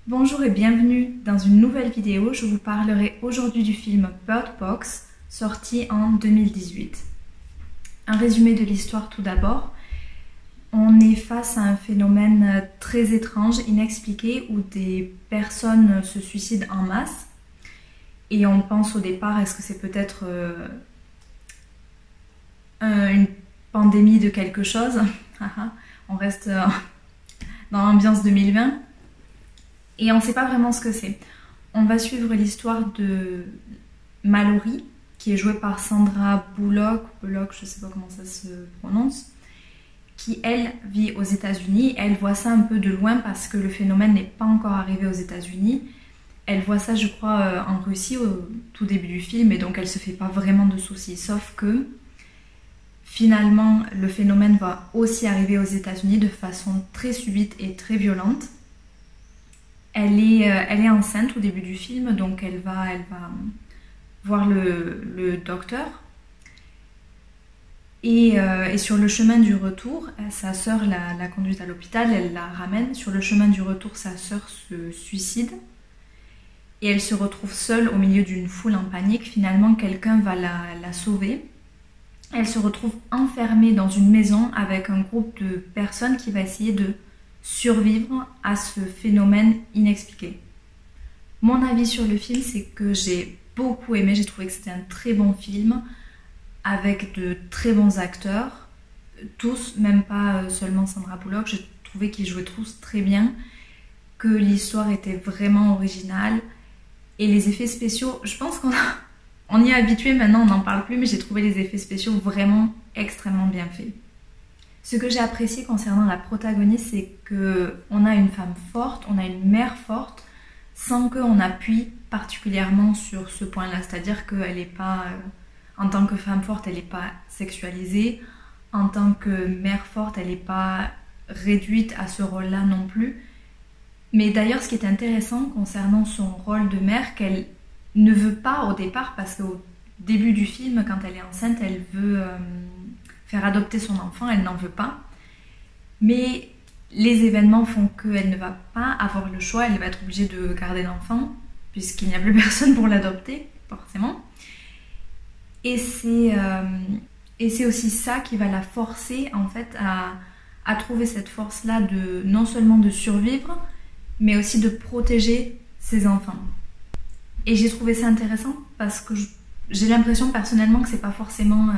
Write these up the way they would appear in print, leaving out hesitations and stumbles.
Bonjour et bienvenue dans une nouvelle vidéo. Je vous parlerai aujourd'hui du film Bird Box, sorti en 2018. Un résumé de l'histoire tout d'abord. On est face à un phénomène très étrange, inexpliqué, où des personnes se suicident en masse. Et on pense au départ, est-ce que c'est peut-être une pandémie de quelque chose? On reste dans l'ambiance 2020. Et on ne sait pas vraiment ce que c'est. On va suivre l'histoire de Mallory, qui est jouée par Sandra Bullock, je ne sais pas comment ça se prononce, qui elle vit aux États-Unis. Elle voit ça un peu de loin parce que le phénomène n'est pas encore arrivé aux États-Unis. Elle voit ça, je crois, en Russie au tout début du film, et donc elle se fait pas vraiment de soucis. Sauf que finalement, le phénomène va aussi arriver aux États-Unis de façon très subite et très violente. Elle est enceinte au début du film, donc elle va voir le docteur. Et sur le chemin du retour, sa sœur l'a conduite à l'hôpital, elle la ramène. Sur le chemin du retour, sa sœur se suicide. Et elle se retrouve seule au milieu d'une foule en panique. Finalement, quelqu'un va la sauver. Elle se retrouve enfermée dans une maison avec un groupe de personnes qui va essayer de survivre à ce phénomène inexpliqué. Mon avis sur le film, c'est que j'ai beaucoup aimé, j'ai trouvé que c'était un très bon film avec de très bons acteurs, tous, même pas seulement Sandra Bullock, j'ai trouvé qu'ils jouaient tous très bien, que l'histoire était vraiment originale et les effets spéciaux, je pense qu'on y est habitué maintenant, on n'en parle plus, mais j'ai trouvé les effets spéciaux vraiment extrêmement bien faits. Ce que j'ai apprécié concernant la protagoniste, c'est qu'on a une femme forte, on a une mère forte, sans qu'on appuie particulièrement sur ce point-là. C'est-à-dire qu'elle n'est pas, en tant que femme forte, elle n'est pas sexualisée. En tant que mère forte, elle n'est pas réduite à ce rôle-là non plus. Mais d'ailleurs, ce qui est intéressant concernant son rôle de mère, qu'elle ne veut pas au départ, parce qu'au début du film, quand elle est enceinte, elle veut faire adopter son enfant, elle n'en veut pas. Mais les événements font qu'elle ne va pas avoir le choix, elle va être obligée de garder l'enfant, puisqu'il n'y a plus personne pour l'adopter, forcément. Et c'est aussi ça qui va la forcer, en fait, à trouver cette force-là de non seulement de survivre, mais aussi de protéger ses enfants. Et j'ai trouvé ça intéressant parce que j'ai l'impression personnellement que c'est pas forcément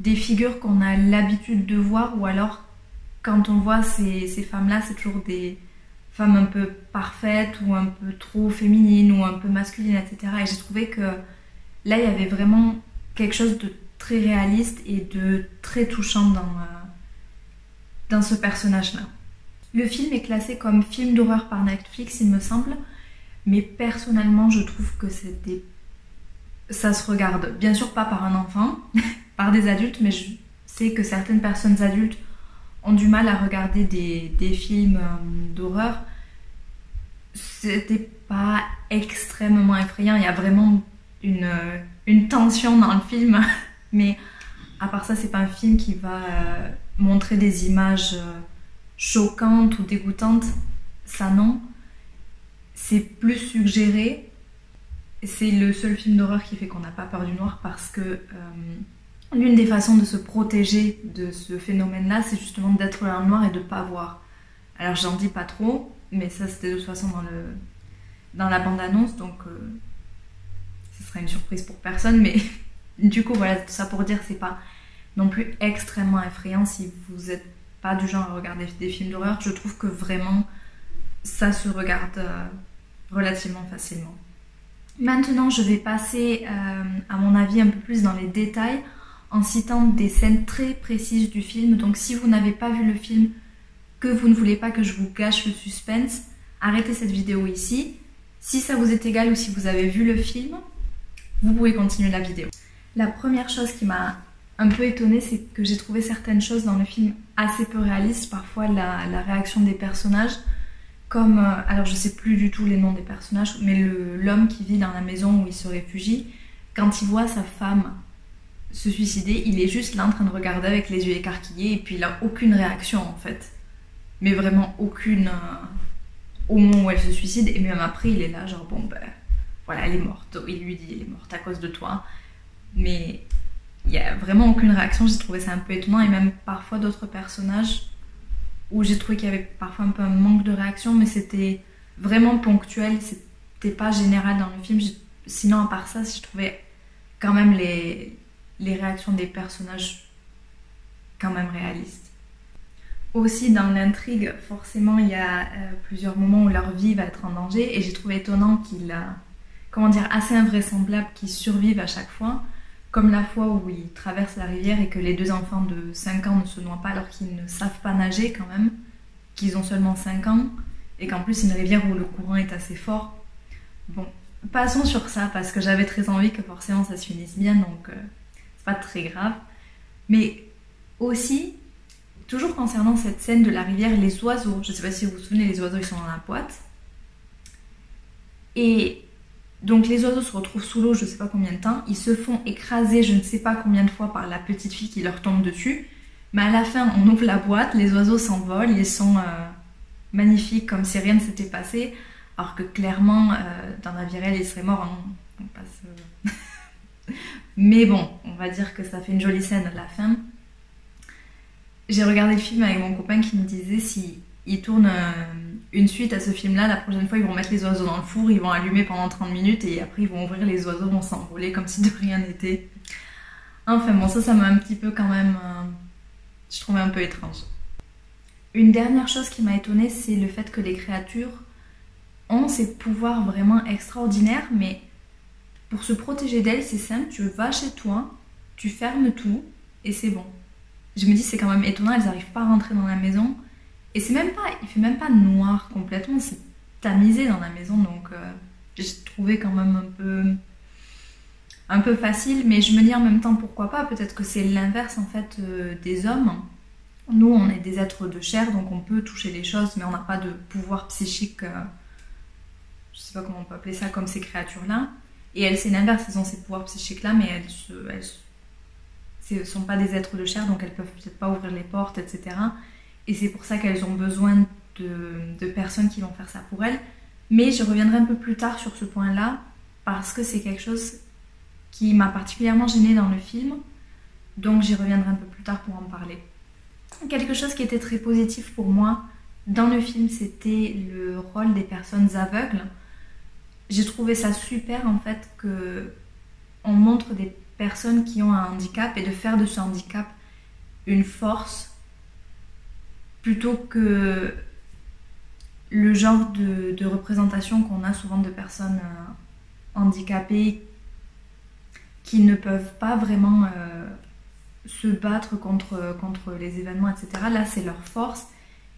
des figures qu'on a l'habitude de voir, ou alors quand on voit ces femmes-là, c'est toujours des femmes un peu parfaites ou un peu trop féminines ou un peu masculines, etc. Et j'ai trouvé que là, il y avait vraiment quelque chose de très réaliste et de très touchant dans ce personnage-là. Le film est classé comme film d'horreur par Netflix, il me semble, mais personnellement, je trouve que ça se regarde, bien sûr pas par un enfant, par des adultes, mais je sais que certaines personnes adultes ont du mal à regarder des films d'horreur. C'était pas extrêmement effrayant, il y a vraiment une tension dans le film, mais à part ça, c'est pas un film qui va montrer des images choquantes ou dégoûtantes, ça non. C'est plus suggéré. C'est le seul film d'horreur qui fait qu'on n'a pas peur du noir, parce que l'une des façons de se protéger de ce phénomène-là, c'est justement d'être dans le noir et de ne pas voir. Alors j'en dis pas trop, mais ça c'était de toute façon dans la bande-annonce, donc ce serait une surprise pour personne, mais du coup voilà, tout ça pour dire que c'est pas non plus extrêmement effrayant si vous n'êtes pas du genre à regarder des films d'horreur. Je trouve que vraiment ça se regarde relativement facilement. Maintenant, je vais passer, à mon avis, un peu plus dans les détails en citant des scènes très précises du film. Donc si vous n'avez pas vu le film, que vous ne voulez pas que je vous gâche le suspense, arrêtez cette vidéo ici. Si ça vous est égal ou si vous avez vu le film, vous pouvez continuer la vidéo. La première chose qui m'a un peu étonnée, c'est que j'ai trouvé certaines choses dans le film assez peu réalistes. Parfois, la réaction des personnages, comme, alors je sais plus du tout les noms des personnages, mais l'homme qui vit dans la maison où il se réfugie, quand il voit sa femme se suicider, il est juste là en train de regarder avec les yeux écarquillés, et puis il a aucune réaction en fait. Mais vraiment aucune. au moment où elle se suicide, et même après il est là genre bon ben voilà elle est morte, il lui dit elle est morte à cause de toi, mais il n'y a vraiment aucune réaction. J'ai trouvé ça un peu étonnant, et même parfois d'autres personnages où j'ai trouvé qu'il y avait parfois un peu un manque de réaction, mais c'était vraiment ponctuel, c'était pas général dans le film. Sinon à part ça, je trouvais quand même les réactions des personnages quand même réalistes. Aussi dans l'intrigue, forcément il y a plusieurs moments où leur vie va être en danger, et j'ai trouvé étonnant assez invraisemblable qu'ils survivent à chaque fois, comme la fois où ils traversent la rivière et que les deux enfants de 5 ans ne se noient pas alors qu'ils ne savent pas nager quand même, qu'ils ont seulement 5 ans, et qu'en plus c'est une rivière où le courant est assez fort. Bon, passons sur ça parce que j'avais très envie que forcément ça se finisse bien, donc c'est pas très grave. Mais aussi, toujours concernant cette scène de la rivière, les oiseaux, je sais pas si vous vous souvenez, les oiseaux ils sont dans la boîte, et donc les oiseaux se retrouvent sous l'eau je sais pas combien de temps, ils se font écraser je ne sais pas combien de fois par la petite fille qui leur tombe dessus, mais à la fin on ouvre la boîte, les oiseaux s'envolent, ils sont magnifiques comme si rien ne s'était passé, alors que clairement dans la vie réelle ils seraient morts, hein. On passe, mais bon, on va dire que ça fait une jolie scène à la fin. J'ai regardé le film avec mon copain qui me disait si ils tournent une suite à ce film-là, la prochaine fois ils vont mettre les oiseaux dans le four, ils vont allumer pendant 30 minutes et après ils vont ouvrir, les oiseaux vont s'envoler comme si de rien n'était. Enfin bon, ça m'a un petit peu quand même... je trouvais un peu étrange. Une dernière chose qui m'a étonnée, c'est le fait que les créatures ont ces pouvoirs vraiment extraordinaires, mais pour se protéger d'elles, c'est simple, tu vas chez toi, tu fermes tout et c'est bon. Je me dis c'est quand même étonnant, elles n'arrivent pas à rentrer dans la maison. Et c'est même pas, il fait même pas noir complètement, c'est tamisé dans la maison, donc j'ai trouvé quand même un peu facile, mais je me dis en même temps pourquoi pas, peut-être que c'est l'inverse en fait des hommes. Nous on est des êtres de chair, donc on peut toucher les choses, mais on n'a pas de pouvoir psychique, je sais pas comment on peut appeler ça, comme ces créatures-là. Et elles c'est l'inverse, elles ont ces pouvoirs psychiques-là, mais elles ne sont pas des êtres de chair, donc elles peuvent peut-être pas ouvrir les portes, etc. Et c'est pour ça qu'elles ont besoin de personnes qui vont faire ça pour elles. Mais je reviendrai un peu plus tard sur ce point-là, parce que c'est quelque chose qui m'a particulièrement gênée dans le film. Donc j'y reviendrai un peu plus tard pour en parler. Quelque chose qui était très positif pour moi dans le film, c'était le rôle des personnes aveugles. J'ai trouvé ça super en fait qu'on montre des personnes qui ont un handicap et de faire de ce handicap une force, plutôt que le genre de représentation qu'on a souvent de personnes handicapées qui ne peuvent pas vraiment se battre contre les événements, etc. Là, c'est leur force,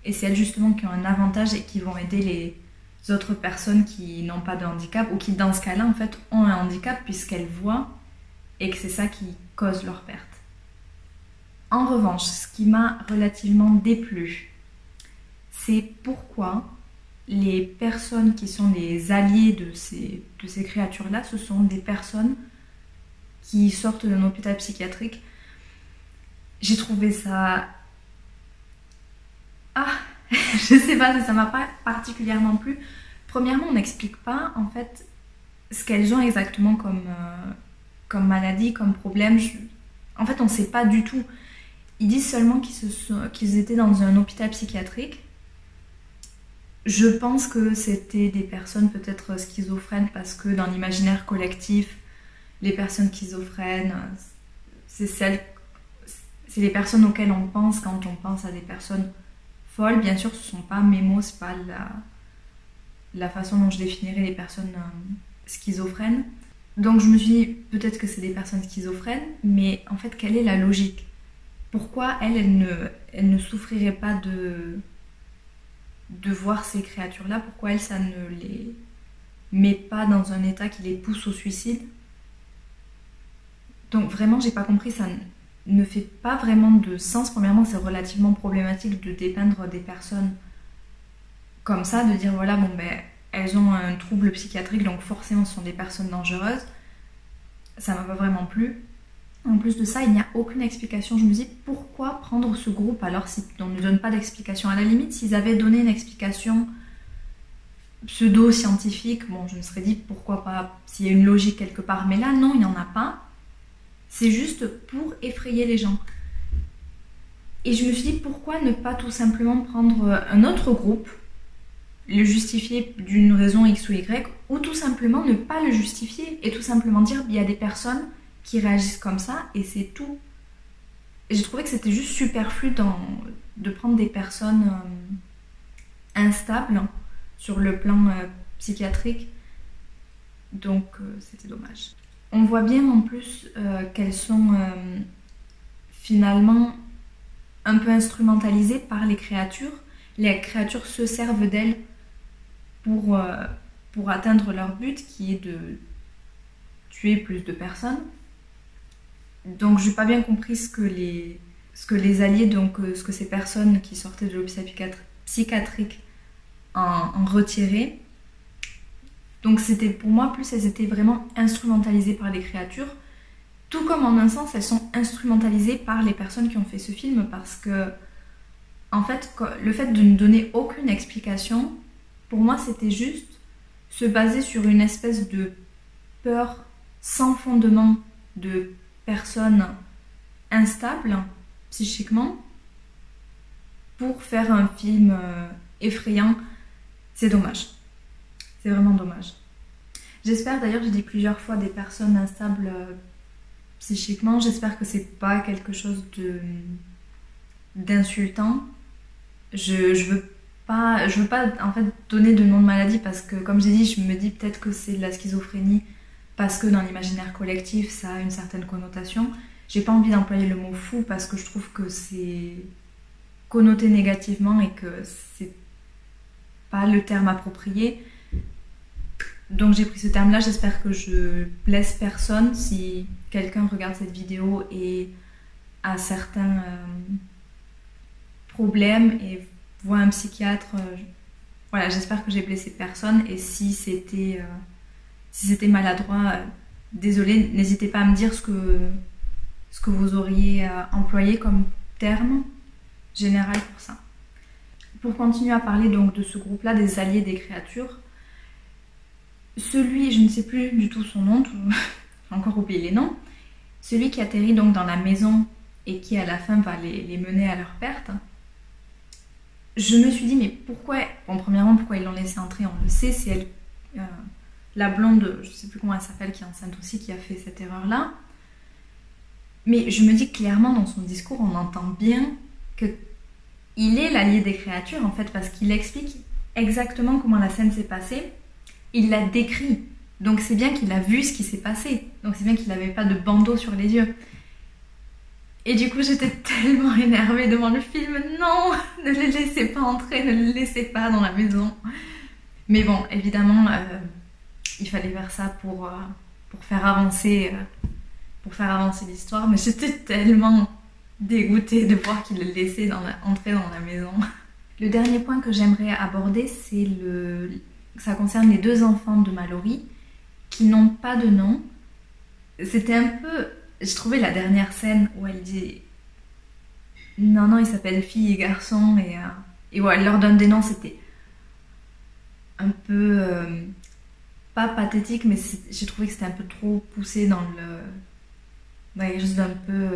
et c'est elles justement qui ont un avantage et qui vont aider les autres personnes qui n'ont pas de handicap, ou qui dans ce cas-là en fait ont un handicap puisqu'elles voient, et que c'est ça qui cause leur perte. En revanche, ce qui m'a relativement déplu, c'est pourquoi les personnes qui sont les alliés de ces créatures-là, ce sont des personnes qui sortent d'un hôpital psychiatrique. J'ai trouvé ça... je sais pas, ça m'a pas particulièrement plu. Premièrement, on n'explique pas en fait ce qu'elles ont exactement comme maladie, comme problème. En fait, on ne sait pas du tout. Ils disent seulement qu'ils étaient dans un hôpital psychiatrique. Je pense que c'était des personnes peut-être schizophrènes, parce que dans l'imaginaire collectif, les personnes schizophrènes, c'est les personnes auxquelles on pense quand on pense à des personnes folles. Bien sûr, ce ne sont pas mes mots, ce n'est pas la façon dont je définirais les personnes schizophrènes. Donc je me suis dit, peut-être que c'est des personnes schizophrènes, mais en fait, quelle est la logique ? Pourquoi elle ne souffrirait pas de voir ces créatures-là? Pourquoi elle, ça ne les met pas dans un état qui les pousse au suicide? Donc vraiment, j'ai pas compris, ça ne fait pas vraiment de sens. Premièrement, c'est relativement problématique de dépeindre des personnes comme ça, de dire voilà, bon ben, elles ont un trouble psychiatrique, donc forcément ce sont des personnes dangereuses. Ça m'a pas vraiment plu. En plus de ça, il n'y a aucune explication. Je me dis, pourquoi prendre ce groupe alors si on ne donne pas d'explication? À la limite, s'ils avaient donné une explication pseudo-scientifique, bon, je me serais dit pourquoi pas, s'il y a une logique quelque part, mais là, non, il n'y en a pas. C'est juste pour effrayer les gens. Et je me suis dit, pourquoi ne pas tout simplement prendre un autre groupe, le justifier d'une raison X ou Y, ou tout simplement ne pas le justifier, et tout simplement dire, il y a des personnes qui réagissent comme ça, et c'est tout. Et j'ai trouvé que c'était juste superflu de prendre des personnes instables sur le plan psychiatrique, donc c'était dommage. On voit bien en plus qu'elles sont finalement un peu instrumentalisées par les créatures. Les créatures se servent d'elles pour atteindre leur but, qui est de tuer plus de personnes. Donc j'ai pas bien compris ce que les alliés, donc ce que ces personnes qui sortaient de l'hôpital psychiatrique en retiraient. Donc c'était pour moi, plus elles étaient vraiment instrumentalisées par les créatures, tout comme en un sens elles sont instrumentalisées par les personnes qui ont fait ce film, parce que en fait le fait de ne donner aucune explication, pour moi c'était juste se baser sur une espèce de peur sans fondement de personnes instables psychiquement pour faire un film effrayant. C'est dommage. C'est vraiment dommage. J'espère, d'ailleurs, j'ai dit plusieurs fois des personnes instables psychiquement, j'espère que c'est pas quelque chose d'insultant. Je veux pas en fait donner de nom de maladie, parce que comme j'ai dit, je me dis peut-être que c'est de la schizophrénie parce que dans l'imaginaire collectif ça a une certaine connotation. J'ai pas envie d'employer le mot fou parce que je trouve que c'est connoté négativement et que c'est pas le terme approprié. Donc j'ai pris ce terme-là, j'espère que je blesse personne. Si quelqu'un regarde cette vidéo et a certains problèmes et voit un psychiatre, voilà, j'espère que j'ai blessé personne. Et si c'était maladroit, désolé, n'hésitez pas à me dire ce que vous auriez employé comme terme général pour ça. Pour continuer à parler donc de ce groupe-là, des alliés des créatures, celui, je ne sais plus du tout son nom, j'ai encore oublié les noms, celui qui atterrit donc dans la maison et qui à la fin va les mener à leur perte, je me suis dit mais pourquoi, bon premièrement pourquoi ils l'ont laissé entrer, on le sait, c'est elle, la blonde, je ne sais plus comment elle s'appelle, qui est enceinte aussi, qui a fait cette erreur-là. Mais je me dis clairement dans son discours, on entend bien qu'il est l'allié des créatures en fait, parce qu'il explique exactement comment la scène s'est passée. Il l'a décrit, donc c'est bien qu'il a vu ce qui s'est passé, donc c'est bien qu'il n'avait pas de bandeau sur les yeux. Et du coup j'étais tellement énervée devant le film, non, ne les laissez pas entrer, ne les laissez pas dans la maison. Mais bon, évidemment, il fallait faire ça pour faire avancer l'histoire, mais j'étais tellement dégoûtée de voir qu'il le laissait entrer dans la maison. Le dernier point que j'aimerais aborder, c'est ça concerne les deux enfants de Mallory qui n'ont pas de nom. C'était un peu... J'ai trouvé la dernière scène où elle dit... Non, ils s'appellent fille et garçon, et ouais, elle leur donne des noms, c'était un peu... pas pathétique, mais j'ai trouvé que c'était un peu trop poussé dans quelque chose d'un peu...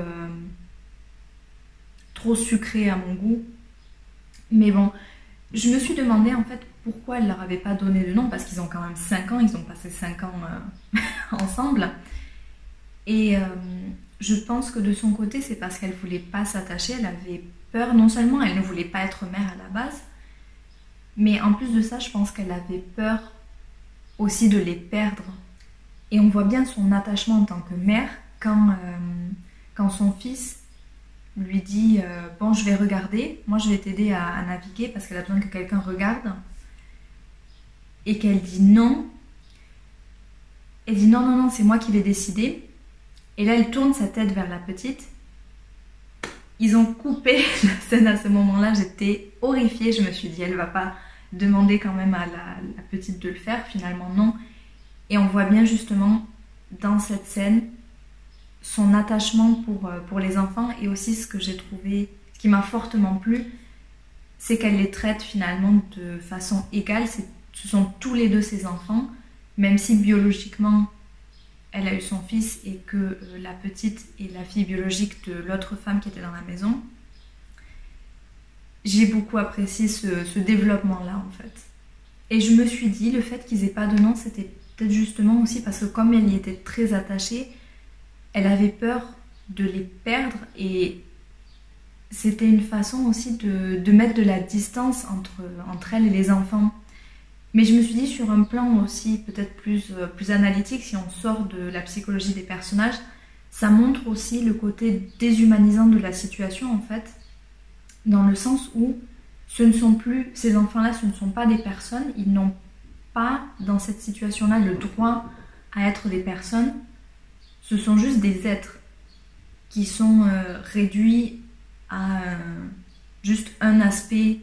trop sucré à mon goût. Mais bon, je me suis demandé en fait pourquoi elle leur avait pas donné de nom, parce qu'ils ont quand même 5 ans, ils ont passé 5 ans ensemble. Et je pense que de son côté, c'est parce qu'elle voulait pas s'attacher, elle avait peur. Non seulement elle ne voulait pas être mère à la base, mais en plus de ça, je pense qu'elle avait peur aussi de les perdre. Et on voit bien son attachement en tant que mère quand son fils lui dit bon, je vais regarder, moi je vais t'aider à naviguer parce qu'elle a besoin que quelqu'un regarde, et qu'elle dit non. Elle dit non, c'est moi qui vais décider. Et là elle tourne sa tête vers la petite. Ils ont coupé la scène à ce moment-là, j'étais horrifiée, je me suis dit elle va pas demander quand même à la petite de le faire, finalement non. Et on voit bien justement dans cette scène son attachement pour les enfants, et aussi ce que j'ai trouvé, ce qui m'a fortement plu, c'est qu'elle les traite finalement de façon égale. C'est ce sont tous les deux ses enfants, même si biologiquement elle a eu son fils et que la petite est la fille biologique de l'autre femme qui était dans la maison. J'ai beaucoup apprécié ce développement-là en fait. Et je me suis dit, le fait qu'ils aient pas de nom, c'était peut-être justement aussi parce que comme elle y était très attachée, elle avait peur de les perdre et c'était une façon aussi de mettre de la distance entre elle et les enfants. Mais je me suis dit sur un plan aussi peut-être plus analytique, si on sort de la psychologie des personnages, ça montre aussi le côté déshumanisant de la situation en fait, dans le sens où ce ne sont plus, ces enfants-là, ce ne sont pas des personnes, ils n'ont pas dans cette situation-là le droit à être des personnes, ce sont juste des êtres qui sont réduits à juste un aspect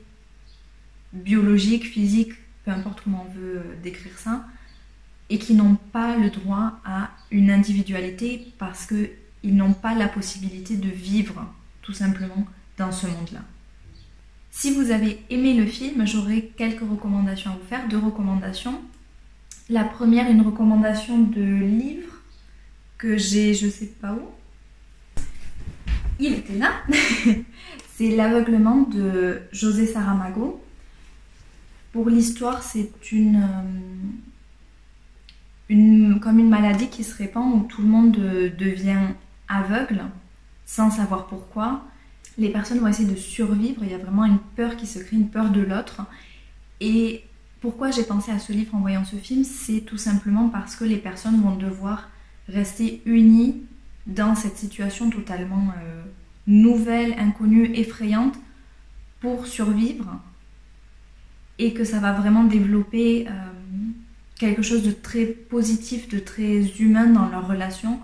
biologique, physique, peu importe comment on veut décrire ça, et qui n'ont pas le droit à une individualité parce qu'ils n'ont pas la possibilité de vivre tout simplement dans ce monde-là. Si vous avez aimé le film, j'aurai quelques recommandations à vous faire, 2 recommandations. La première, une recommandation de livre que j'ai, je sais pas où. Il était là. C'est L'aveuglement de José Saramago. Pour l'histoire, c'est comme une maladie qui se répand où tout le monde devient aveugle sans savoir pourquoi. Les personnes vont essayer de survivre, il y a vraiment une peur qui se crée, une peur de l'autre. Et pourquoi j'ai pensé à ce livre en voyant ce film, c'est tout simplement parce que les personnes vont devoir rester unies dans cette situation totalement nouvelle, inconnue, effrayante pour survivre. Et que ça va vraiment développer quelque chose de très positif, de très humain dans leur relation.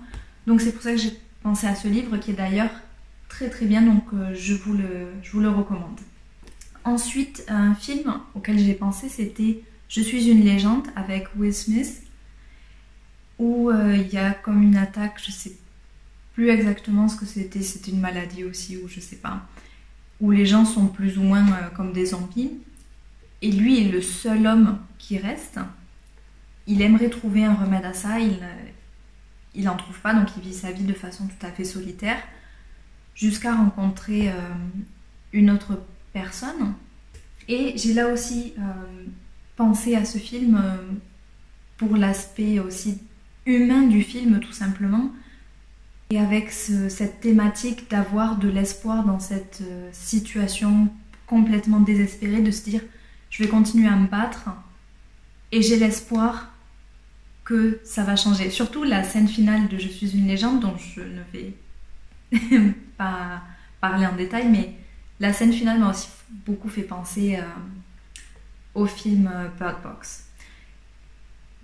Donc c'est pour ça que j'ai pensé à ce livre qui est d'ailleurs très très bien, donc je vous le recommande. Ensuite, un film auquel j'ai pensé, c'était Je suis une légende avec Will Smith, où il y a comme une attaque, je sais plus exactement ce que c'était une maladie aussi, ou je sais pas, où les gens sont plus ou moins comme des zombies, et lui est le seul homme qui reste. Il aimerait trouver un remède à ça, il n'en trouve pas, donc il vit sa vie de façon tout à fait solitaire, jusqu'à rencontrer une autre personne. Et j'ai là aussi pensé à ce film pour l'aspect aussi humain du film tout simplement, et avec cette thématique d'avoir de l'espoir dans cette situation complètement désespérée, de se dire je vais continuer à me battre et j'ai l'espoir que ça va changer. Surtout la scène finale de Je suis une légende, dont je ne vais pas parler en détail, mais la scène finale m'a aussi beaucoup fait penser au film Bird Box.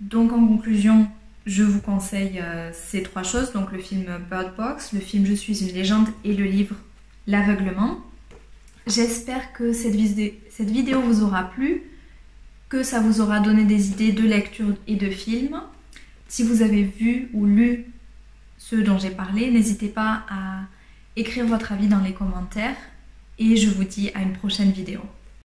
Donc en conclusion, je vous conseille ces 3 choses, donc le film Bird Box, le film Je suis une légende et le livre L'aveuglement. J'espère que cette vidéo vous aura plu, que ça vous aura donné des idées de lecture et de films. Si vous avez vu ou lu ceux dont j'ai parlé, n'hésitez pas à écrire votre avis dans les commentaires et je vous dis à une prochaine vidéo.